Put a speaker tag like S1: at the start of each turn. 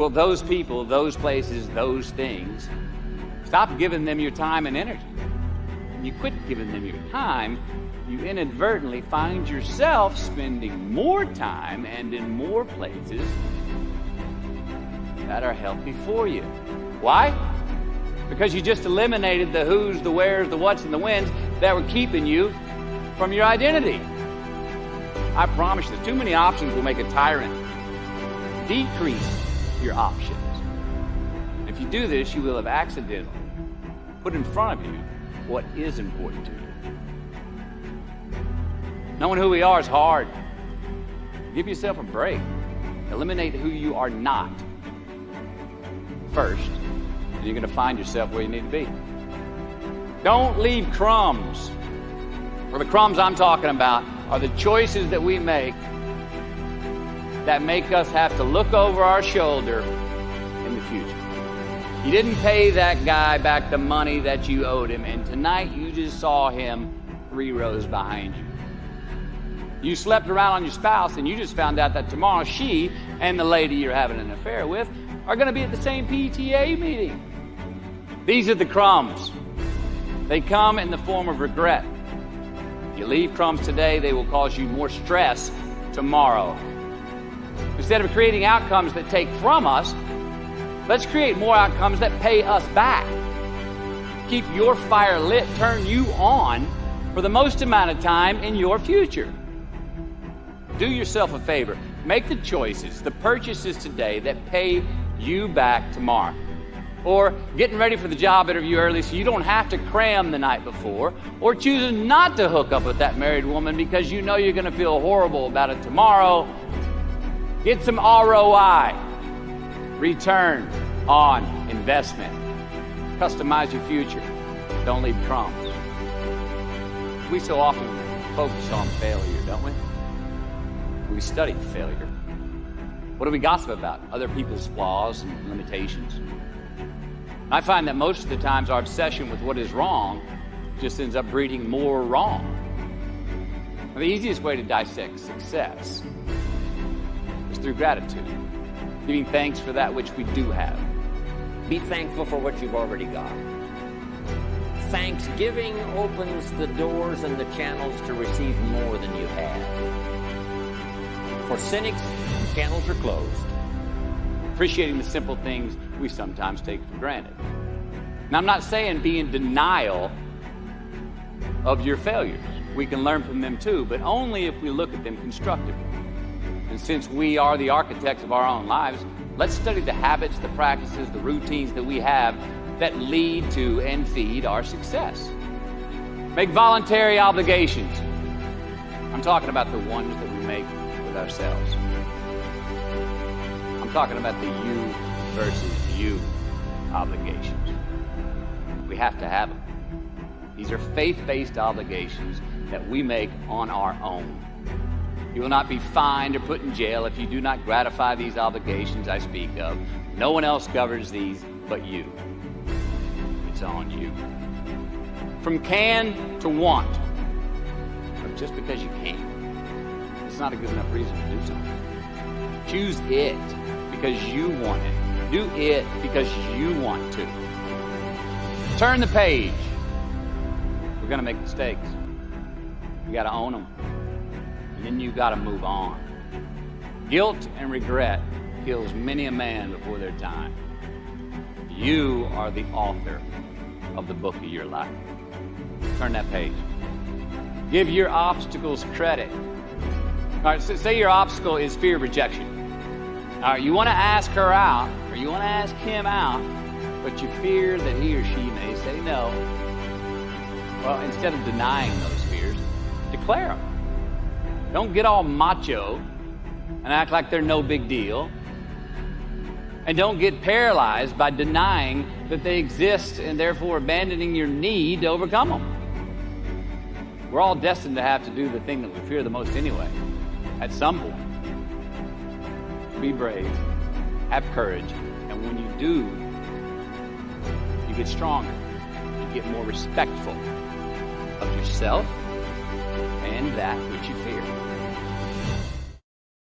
S1: Well, those people, those places, those things, stop giving them your time and energy. When you quit giving them your time, you inadvertently find yourself spending more time and in more places that are healthy for you. Why? Because you just eliminated the who's, the where's, the what's, and the when's that were keeping you from your identity. I promise you, too many options will make a tyrant. Decrease your options. If you do this, you will have accidentally put in front of you what is important to you. Knowing who we are is hard. Give yourself a break. Eliminate who you are not first, and you're going to find yourself where you need to be. Don't leave crumbs. For the crumbs I'm talking about are the choices that we make that make us have to look over our shoulder in the future. You didn't pay that guy back the money that you owed him, and tonight you just saw him 3 rows behind you. You slept around on your spouse, and you just found out that tomorrow she and the lady you're having an affair with are going to be at the same PTA meeting. These are the crumbs. They come in the form of regret. You leave crumbs today, they will cause you more stress tomorrow. Instead of creating outcomes that take from us, let's create more outcomes that pay us back. Keep your fire lit, turn you on for the most amount of time in your future. Do yourself a favor. Make the choices, the purchases today that pay you back tomorrow. Or getting ready for the job interview early so you don't have to cram the night before, or choosing not to hook up with that married woman because you know you're going to feel horrible about it tomorrow. Get some ROI, return on investment. Customize your future. Don't leave crumbs. We so often focus on failure, don't we? We study failure. What do we gossip about? Other people's flaws and limitations. I find that most of the times our obsession with what is wrong just ends up breeding more wrong. The easiest way to dissect success is through gratitude, giving thanks for that which we do have.
S2: Be thankful for what you've already got. Thanksgiving opens the doors and the channels to receive more than you have. For cynics, channels are closed.
S1: Appreciating the simple things we sometimes take for granted. Now, I'm not saying be in denial of your failures. We can learn from them too, but only if we look at them constructively. And since we are the architects of our own lives, let's study the habits, the practices, the routines that we have that lead to and feed our success. Make voluntary obligations. I'm talking about the ones that we make with ourselves. I'm talking about the you versus you obligations. We have to have them. These are faith-based obligations that we make on our own. You will not be fined or put in jail if you do not gratify these obligations I speak of. No one else governs these but you. It's on you. From can to want. But just because you can, it's not a good enough reason to do something. Choose it because you want it. Do it because you want to. Turn the page. We're going to make mistakes. You got to own them. And then you got to move on. Guilt and regret kills many a man before their time. You are the author of the book of your life. Turn that page. Give your obstacles credit. All right, so say your obstacle is fear of rejection. All right, you want to ask her out, or you want to ask him out, but you fear that he or she may say no. Well, instead of denying those fears, declare them. Don't get all macho and act like they're no big deal. And don't get paralyzed by denying that they exist and therefore abandoning your need to overcome them. We're all destined to have to do the thing that we fear the most anyway, at some point. Be brave, have courage, and when you do, you get stronger. You get more respectful of yourself and that which you fear.